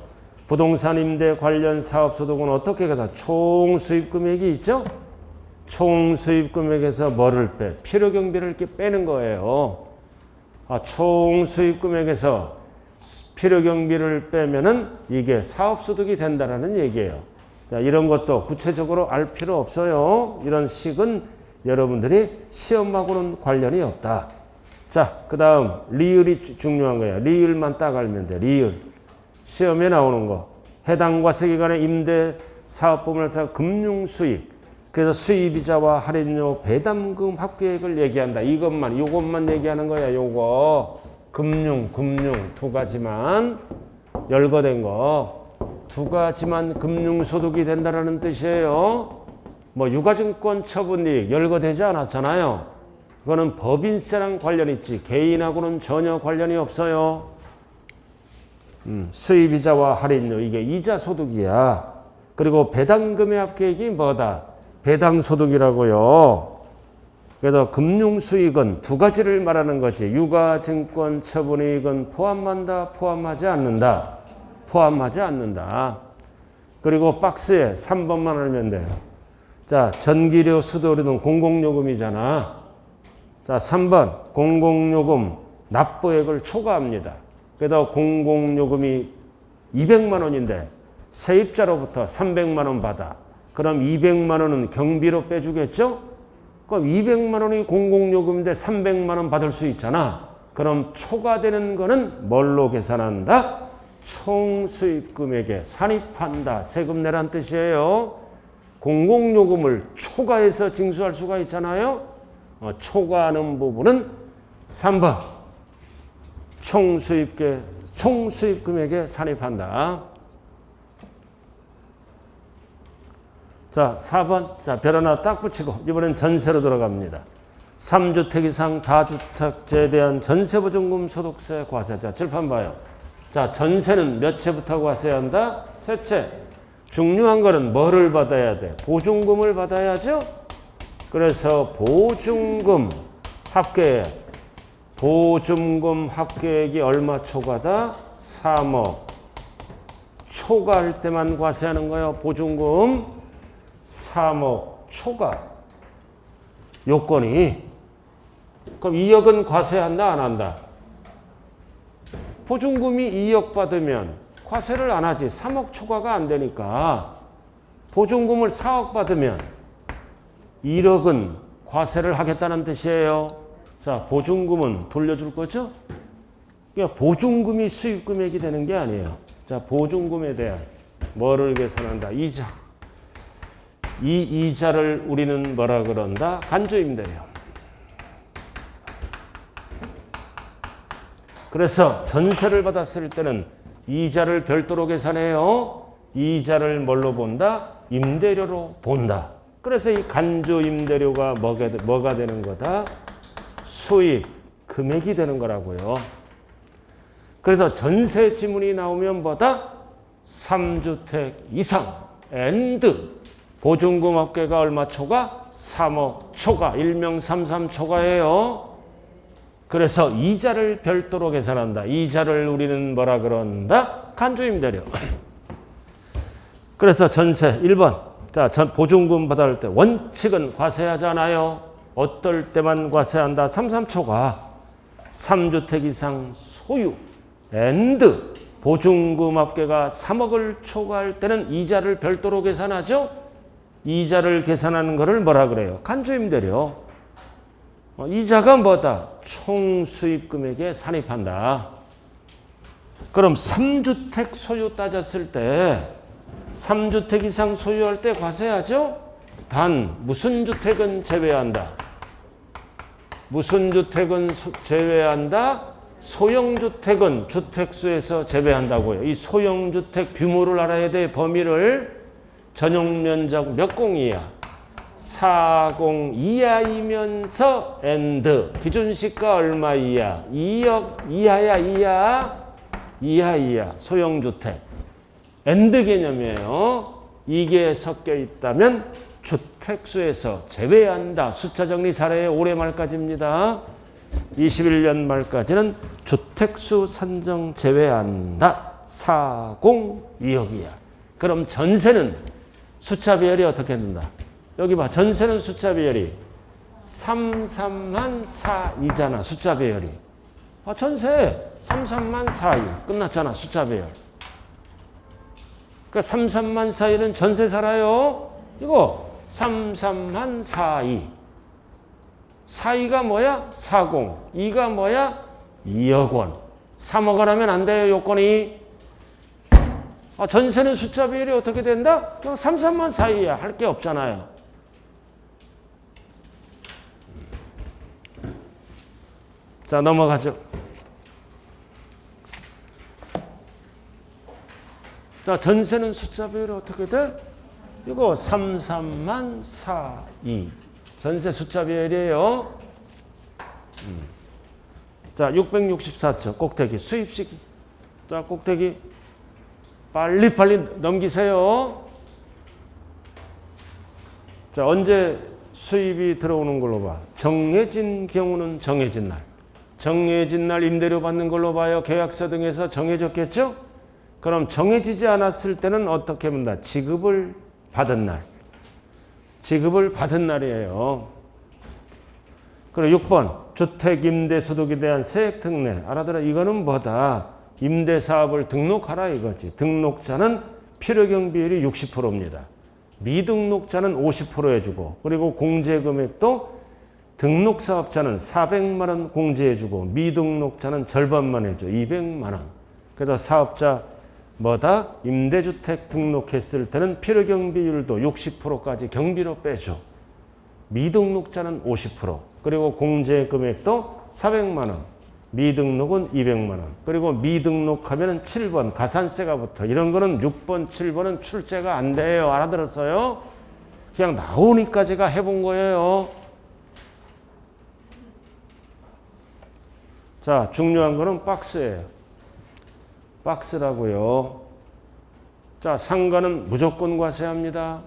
부동산 임대 관련 사업소득은 어떻게 계산? 총 수입 금액이 있죠? 총 수입 금액에서 뭐를 빼? 필요경비를 이렇게 빼는 거예요. 총 수입 금액에서 필요경비를 빼면은 이게 사업소득이 된다라는 얘기예요. 자, 이런 것도 구체적으로 알 필요 없어요. 이런 식은 여러분들이 시험하고는 관련이 없다. 자, 그 다음 리을이 중요한 거예요. 리을만 딱 알면 돼. 리을. 시험에 나오는 거. 해당 과세기간의 임대 사업부문에서 금융수익. 그래서 수입이자와 할인료, 배당금 합계액을 얘기한다. 요것만 얘기하는 거야. 요거 금융 두 가지만 열거된 거 두 가지만 금융소득이 된다라는 뜻이에요. 뭐 유가증권 처분이익 열거되지 않았잖아요. 그거는 법인세랑 관련 있지 개인하고는 전혀 관련이 없어요. 수입이자와 할인료 이게 이자 소득이야. 그리고 배당금의 합계액이 뭐다? 배당소득이라고요. 그래서 금융수익은 두 가지를 말하는 거지. 유가증권 처분이익은 포함한다, 포함하지 않는다. 포함하지 않는다. 그리고 박스에 3번만 알면 돼요. 자, 전기료, 수도료는 공공요금이잖아. 자, 3번 공공요금 납부액을 초과합니다. 그래서 공공요금이 200만 원인데 세입자로부터 300만 원 받아. 그럼 200만 원은 경비로 빼주겠죠? 그럼 200만 원이 공공요금인데 300만 원 받을 수 있잖아. 그럼 초과되는 거는 뭘로 계산한다? 총수입금액에 산입한다. 세금 내란 뜻이에요. 공공요금을 초과해서 징수할 수가 있잖아요. 초과하는 부분은 3번 총수입금액에 산입한다. 자, 4번. 자, 별 하나 딱 붙이고 이번엔 전세로 들어갑니다. 3주택 이상 다주택자에 대한 전세보증금 소득세 과세. 자, 칠판 봐요. 자, 전세는 몇 채부터 과세해야 한다? 세 채. 중요한 거는 뭐를 받아야 돼? 보증금을 받아야죠. 그래서 보증금 합계액이 얼마 초과다? 3억. 초과할 때만 과세하는 거예요. 보증금 3억 초과. 요건이. 그럼 2억은 과세한다, 안 한다? 보증금이 2억 받으면 과세를 안 하지. 3억 초과가 안 되니까. 보증금을 4억 받으면 1억은 과세를 하겠다는 뜻이에요. 자, 보증금은 돌려줄 거죠? 그러니까 보증금이 수입금액이 되는 게 아니에요. 자, 보증금에 대한 뭐를 계산한다? 이자. 이 이자를 우리는 뭐라 그런다? 간주임대료. 그래서 전세를 받았을 때는 이자를 별도로 계산해요. 이자를 뭘로 본다? 임대료로 본다. 그래서 이 간주임대료가 뭐가 되는 거다? 수입 금액이 되는 거라고요. 그래서 전세 지문이 나오면 뭐다? 3주택 이상 앤드 보증금 합계가 얼마 초과? 3억 초과. 일명 33 초과예요. 그래서 이자를 별도로 계산한다. 이자를 우리는 뭐라 그런다? 간주임대료. 그래서 전세 1번. 자, 보증금 받을 때 원칙은 과세하잖아요. 어떨 때만 과세한다? 33 초과. 3주택 이상 소유 앤드 보증금 합계가 3억을 초과할 때는 이자를 별도로 계산하죠. 이자를 계산하는 것을 뭐라 그래요? 간주임대료. 이자가 뭐다? 총수입금액에 산입한다. 그럼 3주택 소유 따졌을 때 3주택 이상 소유할 때 과세하죠? 단 무슨 주택은 제외한다? 무슨 주택은 제외한다? 소형주택은 주택수에서 제외한다고요. 이 소형주택 규모를 알아야 돼. 범위를. 전용면적 몇 공이야? 40 이하이면서 앤드 기준시가 얼마 이하? 2억 이하야 이하 소형주택 앤드 개념이에요. 이게 섞여 있다면 주택수에서 제외한다. 숫자 정리 잘해요. 올해 말까지입니다. 21년 말까지는 주택수 산정 제외한다. 40 2억이야. 그럼 전세는 숫자 배열이 어떻게 된다? 여기 봐. 전세는 숫자 배열이 33만 4이잖아. 숫자 배열이. 전세 33만 4이. 끝났잖아. 숫자 배열. 그러니까 33만 4이는 전세 살아요. 이거 33만 4이. 4이가 뭐야? 40. 2가 뭐야? 2억 원. 3억 원 하면 안 돼요. 요건이. 전세는 숫자 비율이 어떻게 된다? 그냥 33만 4이야. 할 게 없잖아요. 자, 넘어가죠. 자, 전세는 숫자 비율이 어떻게 돼? 이거 33만 42. 전세 숫자 비율이에요. 자, 664쪽 꼭대기 수입시기. 자, 꼭대기 빨리빨리 넘기세요. 자, 언제 수입이 들어오는 걸로 봐? 정해진 경우는 정해진 날. 정해진 날 임대료 받는 걸로 봐요. 계약서 등에서 정해졌겠죠? 그럼 정해지지 않았을 때는 어떻게 본다? 지급을 받은 날. 지급을 받은 날이에요. 그리고 6번 주택임대소득에 대한 세액 특례. 알아들어. 이거는 뭐다? 임대사업을 등록하라 이거지. 등록자는 필요경 비율이 60%입니다. 미등록자는 50% 해주고, 그리고 공제금액도 등록사업자는 400만 원 공제해주고 미등록자는 절반만 해줘. 200만 원. 그래서 사업자 뭐다? 임대주택 등록했을 때는 필요경 비율도 60%까지 경비로 빼줘. 미등록자는 50%. 그리고 공제금액도 400만 원. 미등록은 200만 원. 그리고 미등록하면 7번 가산세가 붙어. 이런 거는 6번, 7번은 출제가 안 돼요. 알아들었어요? 그냥 나오니까 제가 해본 거예요. 자, 중요한 거는 박스예요. 박스라고요. 자, 상가는 무조건 과세합니다.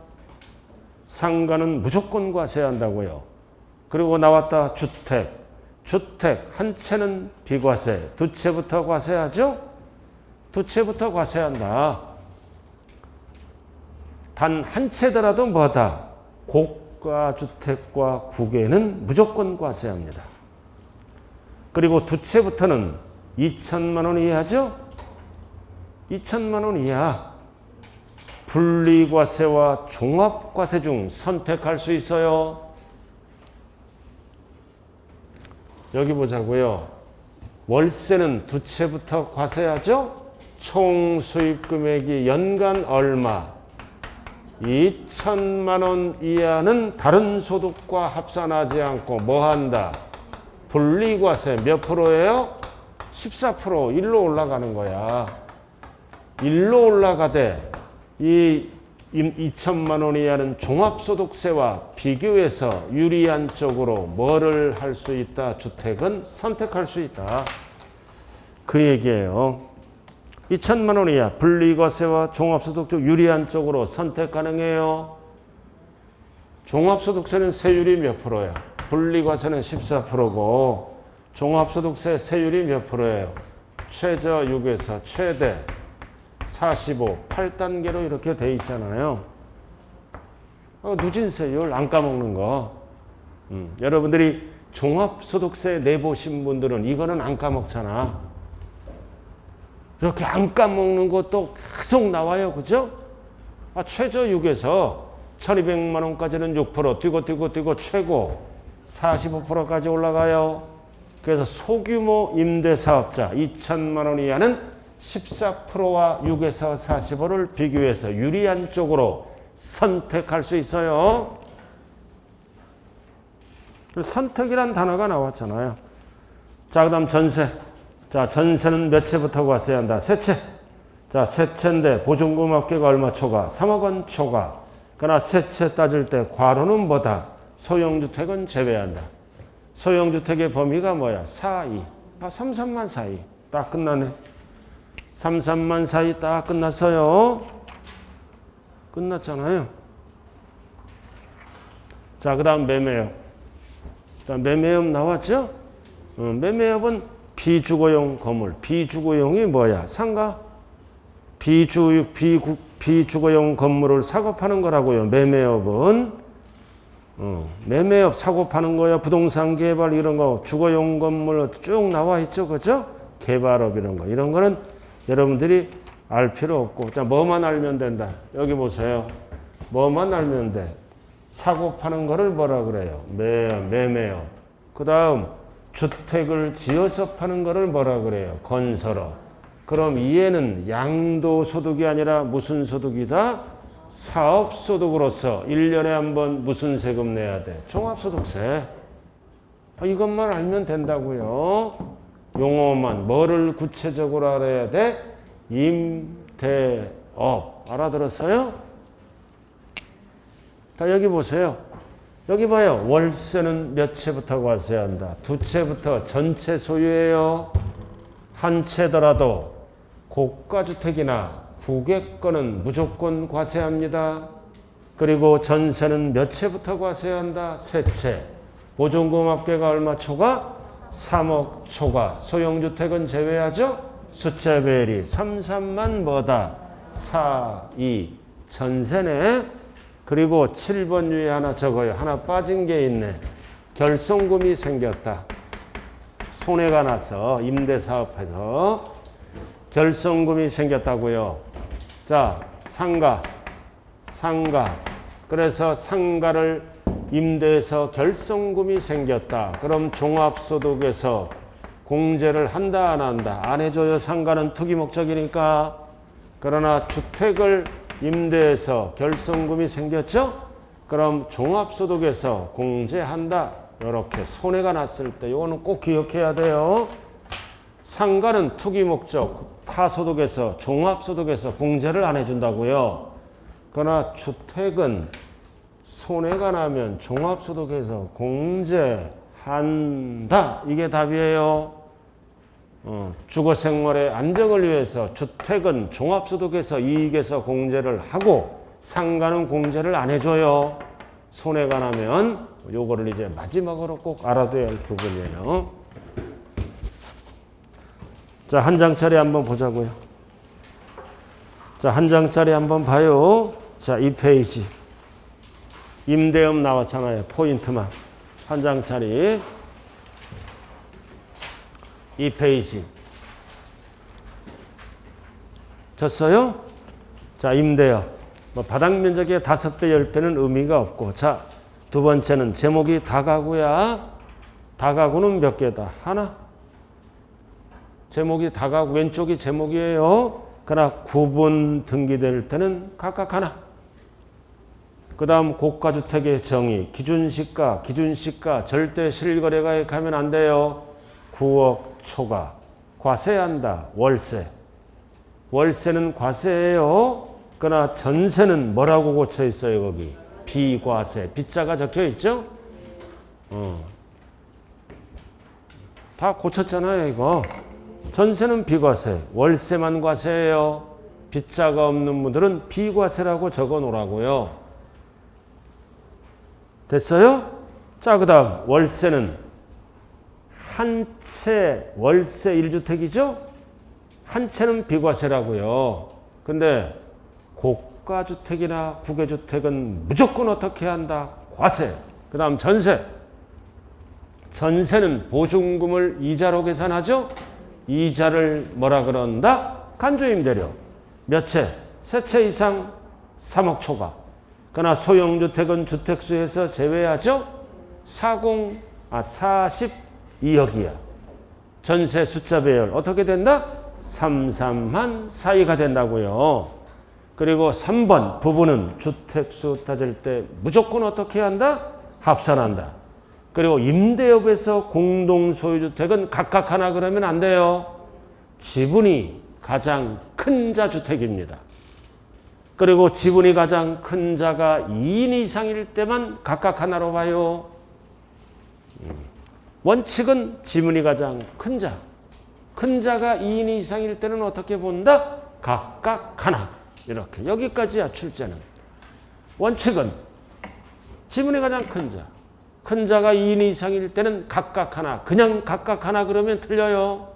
상가는 무조건 과세한다고요. 그리고 나왔다 주택. 주택 한 채는 비과세. 두 채부터 과세하죠? 두 채부터 과세한다. 단 한 채더라도 뭐다? 고가 주택과 국외는 무조건 과세합니다. 그리고 두 채부터는 2천만 원 이하죠? 2천만 원 이하. 분리과세와 종합과세 중 선택할 수 있어요. 여기 보자고요. 월세는 두 채부터 과세하죠? 총 수입 금액이 연간 얼마? 2천만 원 이하는 다른 소득과 합산하지 않고 뭐 한다? 분리과세 몇 프로예요? 14%. 일로 올라가는 거야. 일로 올라가되 이 2천만 원 이하는 종합소득세와 비교해서 유리한 쪽으로 뭐를 할 수 있다? 주택은 선택할 수 있다. 그 얘기예요. 2천만 원 이하 분리과세와 종합소득 쪽 유리한 쪽으로 선택 가능해요. 종합소득세는 세율이 몇 프로야? 분리과세는 14%고 종합소득세 세율이 몇 프로예요? 최저 6에서 최대 45, 8단계로 이렇게 돼 있잖아요. 누진세율 안 까먹는 거. 여러분들이 종합소득세 내보신 분들은 이거는 안 까먹잖아. 이렇게 안 까먹는 것도 계속 나와요. 그죠? 최저 6에서 1200만 원까지는 6%, 뛰고 최고 45%까지 올라가요. 그래서 소규모 임대사업자 2천만 원 이하는 14%와 6에서 45를 비교해서 유리한 쪽으로 선택할 수 있어요. 선택이란 단어가 나왔잖아요. 자, 그 다음 전세. 자, 전세는 몇 채부터 과세한다? 세 채. 자, 세 채인데 보증금 합계가 얼마 초과? 3억 원 초과. 그러나 세 채 따질 때 과로는 뭐다? 소형주택은 제외한다. 소형주택의 범위가 뭐야? 4, 2. 3, 3만 4, 2. 딱 끝나네. 3, 3만 4, 2 딱 끝났어요. 끝났잖아요. 자, 그 다음 매매업. 자, 매매업 나왔죠? 매매업은 비주거용 건물. 비주거용이 뭐야? 상가? 비주거용 건물을 사고 파는 거라고요. 매매업은. 매매업 사고 파는 거야. 부동산 개발 이런 거. 주거용 건물 쭉 나와 있죠. 그죠? 개발업 이런 거. 이런 거는 여러분들이 알 필요 없고. 자, 뭐만 알면 된다. 여기 보세요. 뭐만 알면 돼. 사고 파는 거를 뭐라 그래요? 매매업. 그 다음 주택을 지어서 파는 거를 뭐라 그래요? 건설업. 그럼 얘는 양도소득이 아니라 무슨 소득이다? 사업소득으로서 1년에 한 번 무슨 세금 내야 돼? 종합소득세. 이것만 알면 된다고요. 용어만. 뭐를 구체적으로 알아야 돼? 임대업. 알아들었어요? 자, 여기 보세요. 여기 봐요. 월세는 몇 채부터 과세해야 한다. 두 채부터 전체 소유예요. 한 채더라도 고가주택이나 부객권은 무조건 과세합니다. 그리고 전세는 몇 채부터 과세해야 한다. 세 채. 보증금 합계가 얼마 초과? 3억 초과. 소형주택은 제외하죠. 숫자 배열이 3, 3만 뭐다? 4, 2. 전세네. 그리고 7번 위에 하나 적어요. 하나 빠진 게 있네. 결손금이 생겼다. 손해가 나서 임대사업에서 결손금이 생겼다고요. 자, 상가. 그래서 상가를 임대해서 결손금이 생겼다. 그럼 종합소득에서 공제를 한다, 안 한다? 안 해줘요. 상가는 투기 목적이니까. 그러나 주택을 임대해서 결손금이 생겼죠? 그럼 종합소득에서 공제한다. 이렇게 손해가 났을 때 이거는 꼭 기억해야 돼요. 상가는 투기 목적, 타소득에서 종합소득에서 공제를 안 해준다고요. 그러나 주택은 손해가 나면 종합소득에서 공제한다. 이게 답이에요. 주거생활의 안정을 위해서 주택은 종합소득에서 이익에서 공제를 하고 상가는 공제를 안 해줘요. 손해가 나면 요거를 이제 마지막으로 꼭 알아둬야 할 부분이에요. 자, 한 장짜리 한번 보자고요. 자, 한 장짜리 한번 봐요. 자, 이 페이지. 임대업 나왔잖아요. 포인트만. 한 장짜리. 이 페이지. 졌어요? 자, 임대업. 바닥 면적의 5배, 10배는 의미가 없고. 자, 두 번째는 제목이 다가구야. 다가구는 몇 개다? 하나. 제목이 다가구, 왼쪽이 제목이에요. 그러나 구분 등기될 때는 각각 하나. 그 다음 고가주택의 정의, 기준시가, 절대 실거래가에 가면 안 돼요. 9억 초과. 과세한다. 월세는 과세예요. 그러나 전세는 뭐라고 고쳐 있어요, 거기? 비과세. 비자가 적혀 있죠? 다 고쳤잖아요, 이거. 전세는 비과세, 월세만 과세예요. 비자가 없는 분들은 비과세라고 적어 놓으라고요. 됐어요? 자, 그 다음 월세는 한 채 월세 1주택이죠? 한 채는 비과세라고요. 근데 고가주택이나 부계주택은 무조건 어떻게 한다? 과세. 그 다음 전세. 전세는 보증금을 이자로 계산하죠? 이자를 뭐라 그런다? 간주임대료. 몇 채? 세 채 이상 3억 초과. 그러나 소형주택은 주택수에서 제외하죠? 42억이야. 전세 숫자 배열 어떻게 된다? 33만 4위가 된다고요. 그리고 3번 부부는 주택수 따질 때 무조건 어떻게 한다? 합산한다. 그리고 임대업에서 공동소유주택은 각각 하나 그러면 안 돼요. 지분이 가장 큰 자 주택입니다. 그리고 지분이 가장 큰 자가 2인 이상일 때만 각각 하나로 봐요. 원칙은 지분이 가장 큰 자. 큰 자가 2인 이상일 때는 어떻게 본다? 각각 하나. 이렇게. 여기까지야, 출제는. 원칙은 지분이 가장 큰 자. 큰 자가 2인 이상일 때는 각각 하나. 그냥 각각 하나 그러면 틀려요.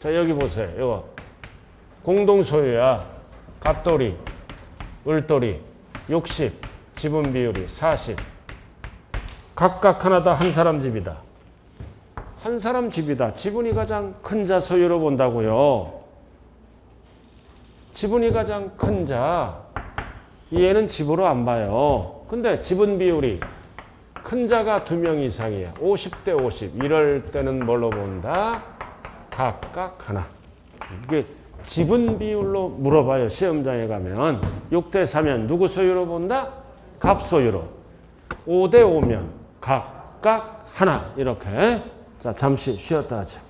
자, 여기 보세요. 이거. 공동소유야. 갑돌이, 을돌이, 60, 지분 비율이 40. 각각 하나 다 한 사람 집이다. 한 사람 집이다. 지분이 가장 큰 자 소유로 본다고요. 지분이 가장 큰 자. 얘는 집으로 안 봐요. 근데 지분 비율이 큰 자가 2명 이상이야. 50대 50. 이럴 때는 뭘로 본다? 각각 하나. 이게 지분 비율로 물어봐요. 시험장에 가면. 6대 4면 누구 소유로 본다? 갑 소유로. 5대 5면 각각 하나 이렇게. 자 잠시 쉬었다 하자.